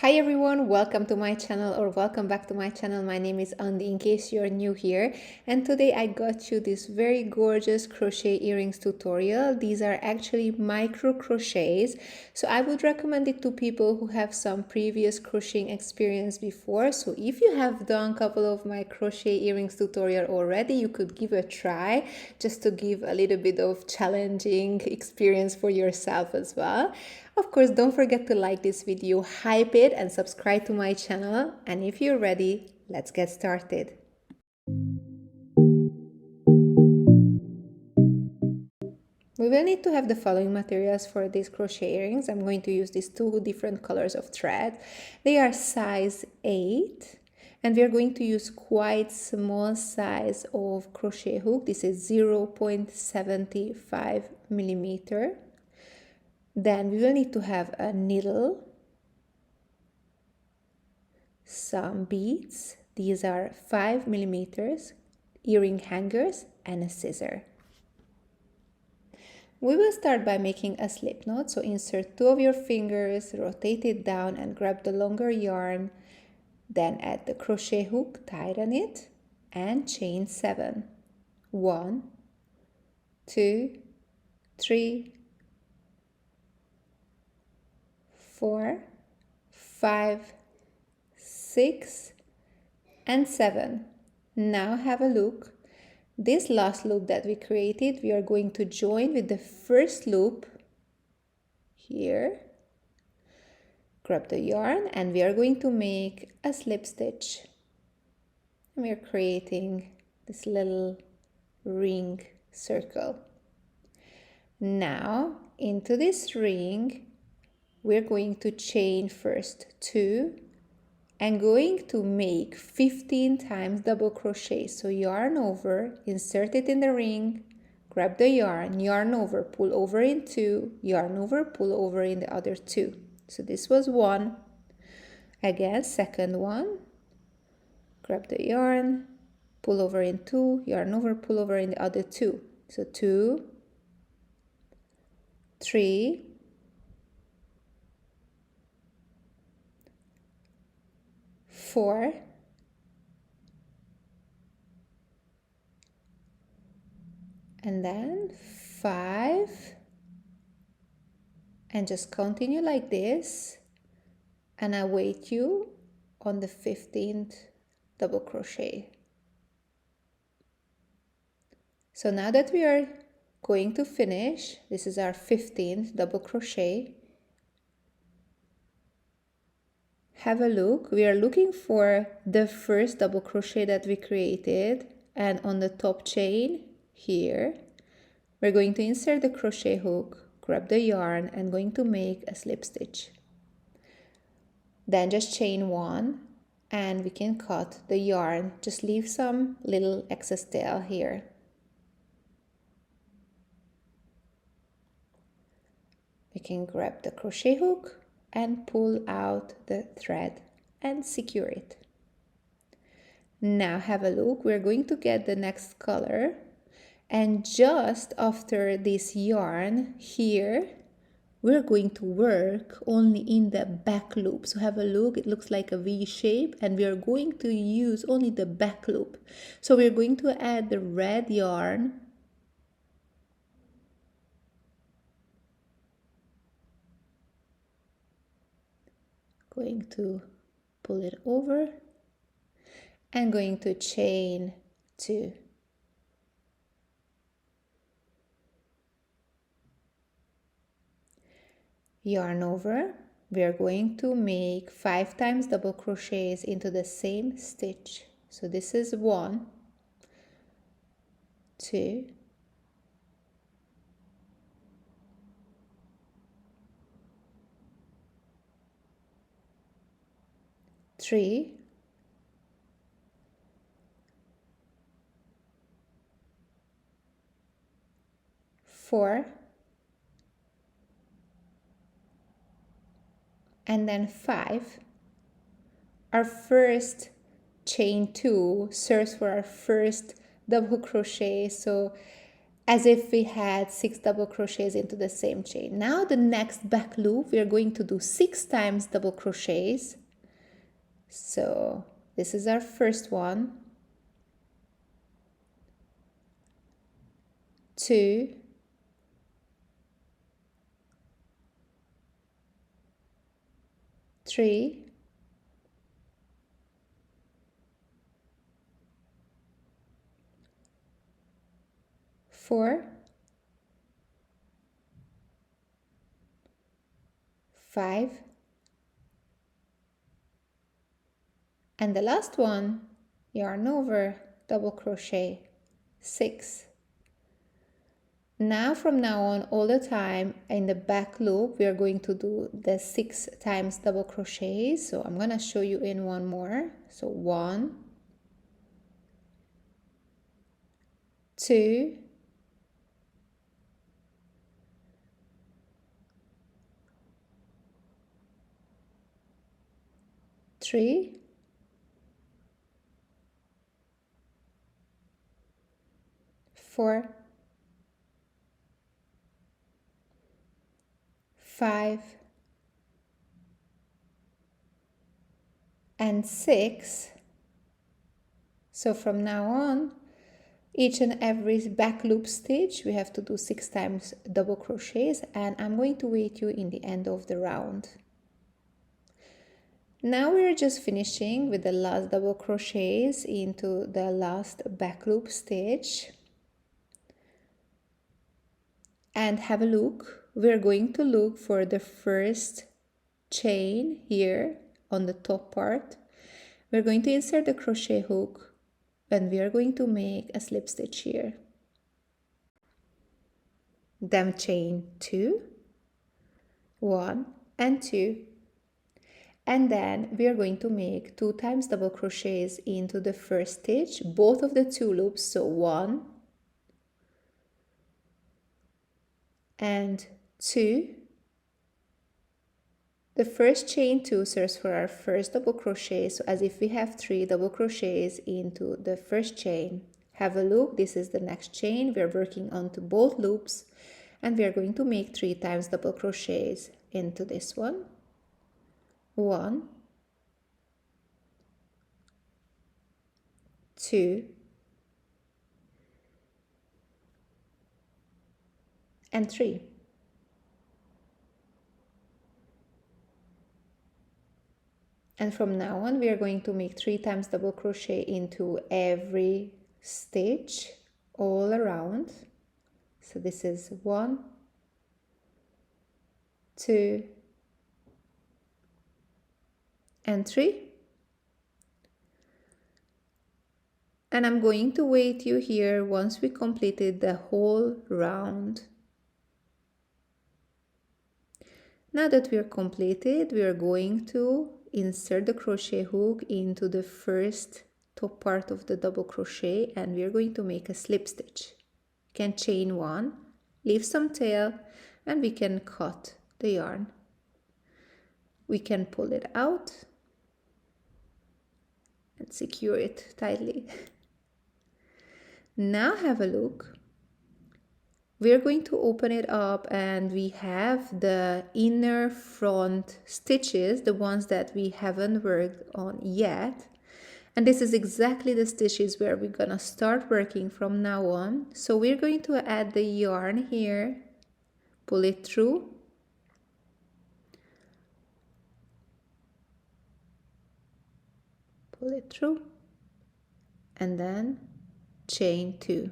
Hi everyone, welcome to my channel or welcome back to my channel. My name is Andy in case you're new here, and today I got you this very gorgeous crochet earrings tutorial. These are actually micro crochets, so I would recommend it to people who have some previous crocheting experience before. So if you have done a couple of my crochet earrings tutorial already, you could give a try just to give a little bit of challenging experience for yourself as well. Of course, don't forget to like this video, hype it, and subscribe to my channel. And if you're ready, let's get started. We will need to have the following materials for these crochet earrings. I'm going to use these two different colors of thread. They are size 8. And we are going to use quite small size of crochet hook. This is 0.75 millimeter. Then we will need to have a needle, some beads, these are 5 millimeters, earring hangers, and a scissor. We will start by making a slip knot, so insert 2 of your fingers, rotate it down and grab the longer yarn, then add the crochet hook, tighten it, and chain 7. 1, 2, 3, 4, 5, 6, and 7. Now have a look. This last loop that we created, we are going to join with the first loop here. Grab the yarn and we are going to make a slip stitch. And we are creating this little ring circle. Now into this ring, we're going to chain first 2 and going to make 15 times double crochet. So yarn over, insert it in the ring, grab the yarn over, pull over in 2, yarn over, pull over in the other 2. So this was 1. Again, second one, grab the yarn, pull over in 2, yarn over, pull over in the other 2. So 2, 3, 4, and then 5, and just continue like this, and I wait you on the 15th double crochet. So now that we are going to finish, this is our 15th double crochet. Have a look. We are looking for the first double crochet that we created, and on the top chain here we're going to insert the crochet hook, grab the yarn, and going to make a slip stitch. Then just chain 1 and we can cut the yarn, just leave some little excess tail here. We can grab the crochet hook and pull out the thread and secure it. Now have a look. We're going to get the next color, and just after this yarn here we're going to work only in the back loop. So have a look, it looks like a V shape, and we are going to use only the back loop. So we're going to add the red yarn, going to pull it over and going to chain 2. Yarn over, we are going to make 5 times double crochets into the same stitch. So this is 1, 2, 3, 4, and then 5. Our first chain 2 serves for our first double crochet, so as if we had 6 double crochets into the same chain. Now the next back loop, we are going to do 6 times double crochets. So this is our first one, 2, 3, 4, 5, and the last one, yarn over, double crochet, 6. Now from now on, all the time in the back loop, we are going to do the 6 times double crochets. So I'm going to show you in one more. So 1, 2, 3, 4, 5, and 6. So from now on, each and every back loop stitch, we have to do 6 times double crochets, and I'm going to wait you in the end of the round. Now we're just finishing with the last double crochets into the last back loop stitch. And have a look. We're going to look for the first chain here on the top part. We're going to insert the crochet hook and we are going to make a slip stitch here. Then chain 2, 1 and 2. And then we are going to make 2 times double crochets into the first stitch, both of the 2 loops, so 1 and 2. The first chain 2 serves for our first double crochet, so as if we have 3 double crochets into the first chain. Have a look, this is the next chain. We are working onto both loops and we are going to make 3 times double crochets into this one. 1, 2, and 3. And from now on we are going to make 3 times double crochet into every stitch all around. So this is 1, 2, and 3. And I'm going to wait you here once we completed the whole round. Now that we are completed, we are going to insert the crochet hook into the first top part of the double crochet and we are going to make a slip stitch. You can chain 1, leave some tail, and we can cut the yarn. We can pull it out and secure it tightly. Now have a look. We're going to open it up and we have the inner front stitches, the ones that we haven't worked on yet. And this is exactly the stitches where we're gonna start working from now on. So we're going to add the yarn here, pull it through, pull it through, and then chain 2.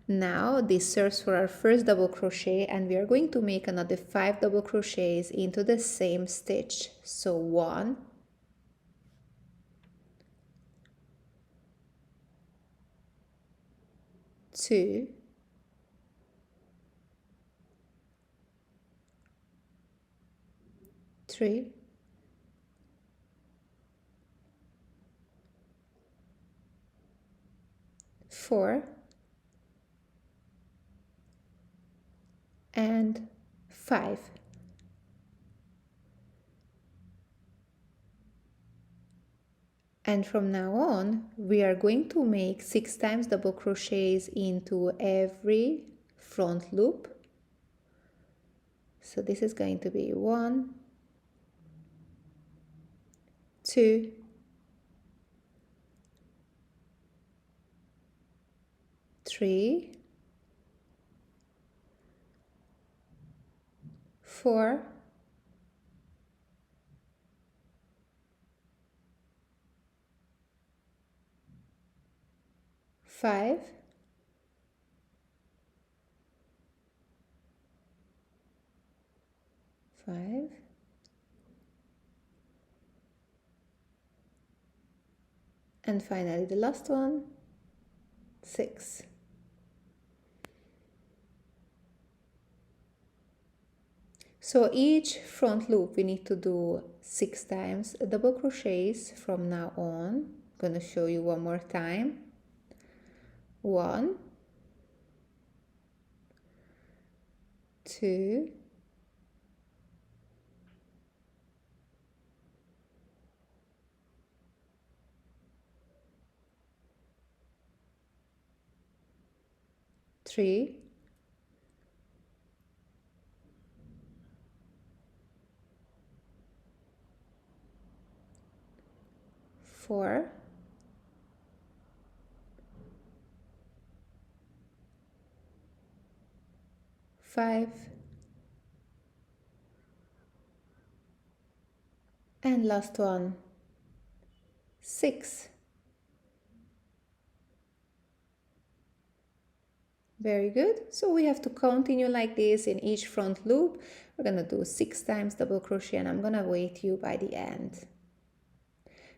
Now this serves for our first double crochet and we are going to make another 5 double crochets into the same stitch. So 1, 2, 3, 4, and 5. And from now on, we are going to make 6 times double crochets into every front loop. So this is going to be 1, 2, 3, 4, 5, 5, and finally the last one, 6. So each front loop we need to do 6 times double crochets from now on. I'm going to show you one more time. 1, 2, 3, 4, 5, and last one, 6. Very good. So we have to continue like this in each front loop. We're going to do 6 times double crochet, and I'm going to wait you by the end.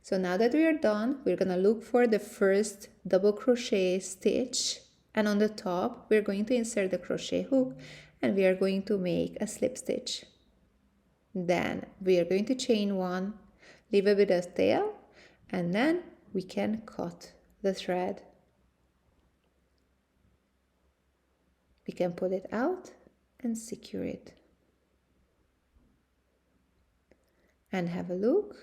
So now that we are done, we're going to look for the first double crochet stitch, and on the top we're going to insert the crochet hook, and we are going to make a slip stitch. Then we are going to chain 1, leave a bit of tail, and then we can cut the thread. We can pull it out and secure it. And have a look.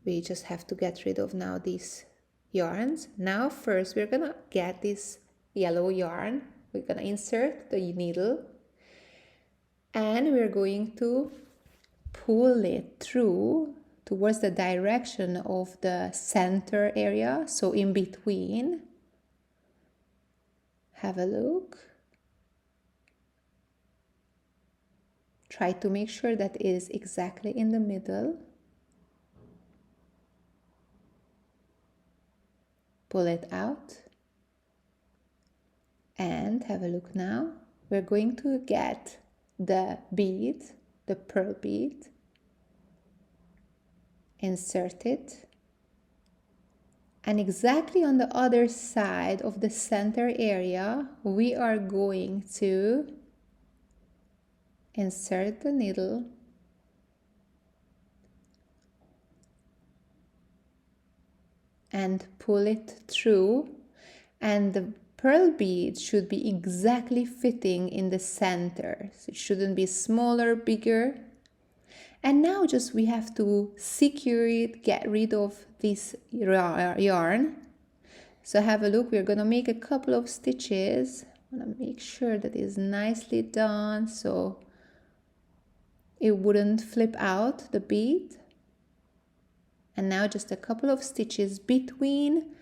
We just have to get rid of now these yarns. Now first we're gonna get this yellow yarn. We're gonna insert the needle, and we're going to pull it through towards the direction of the center area, so in between. Have a look. Try to make sure that it is exactly in the middle. Pull it out and have a look now. We're going to get the bead, the pearl bead, insert it, and exactly on the other side of the center area we are going to insert the needle and pull it through, and the pearl bead should be exactly fitting in the center. So it shouldn't be smaller, bigger. And now just we have to secure it, get rid of this yarn. So have a look, we're gonna make a couple of stitches. I wanna make sure that is nicely done so it wouldn't flip out the bead. And now just a couple of stitches between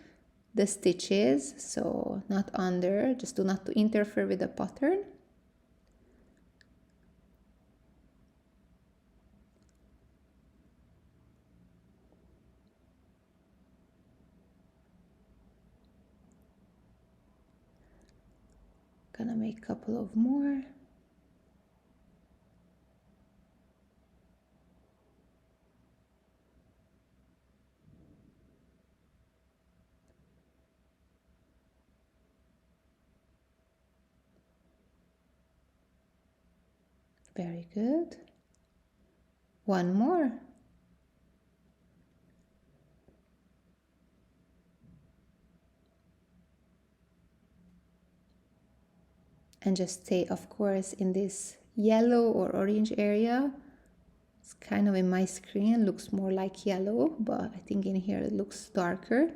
the stitches, so not under, just do not to interfere with the pattern. Gonna make a couple of more. Very good. One more. And just stay, of course, in this yellow or orange area. It's kind of in my screen looks more like yellow, but I think in here it looks darker.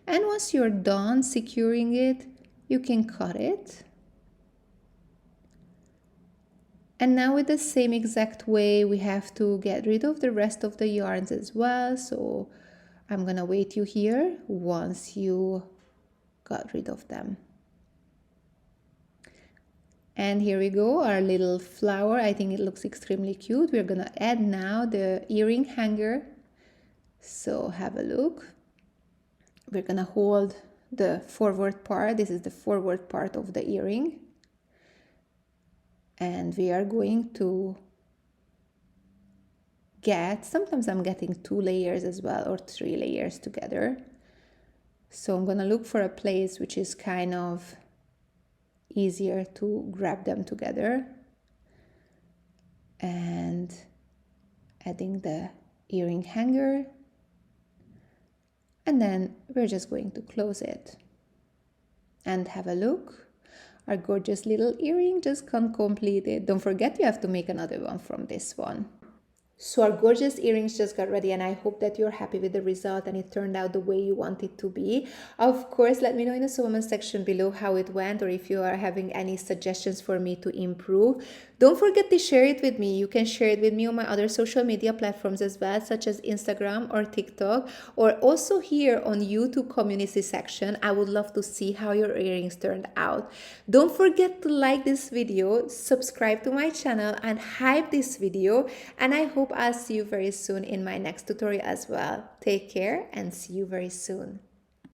And once you're done securing it, you can cut it. And now with the same exact way, we have to get rid of the rest of the yarns as well. So I'm gonna wait you here once you got rid of them. And here we go, our little flower. I think it looks extremely cute. We're gonna add now the earring hanger. So have a look. We're gonna hold the forward part. This is the forward part of the earring. And we are going to get, sometimes I'm getting 2 layers as well, or 3 layers together. So I'm gonna look for a place which is kind of easier to grab them together. And adding the earring hanger. And then we're just going to close it. And have a look. Our gorgeous little earring just got completed. Don't forget you have to make another one from this one. So our gorgeous earrings just got ready, and I hope that you're happy with the result and it turned out the way you want it to be. Of course, let me know in the comment section below how it went, or if you are having any suggestions for me to improve. Don't forget to share it with me. You can share it with me on my other social media platforms as well, such as Instagram or TikTok, or also here on YouTube community section. I would love to see how your earrings turned out. Don't forget to like this video, subscribe to my channel, and hype this video. And I hope I'll see you very soon in my next tutorial as well. Take care and see you very soon.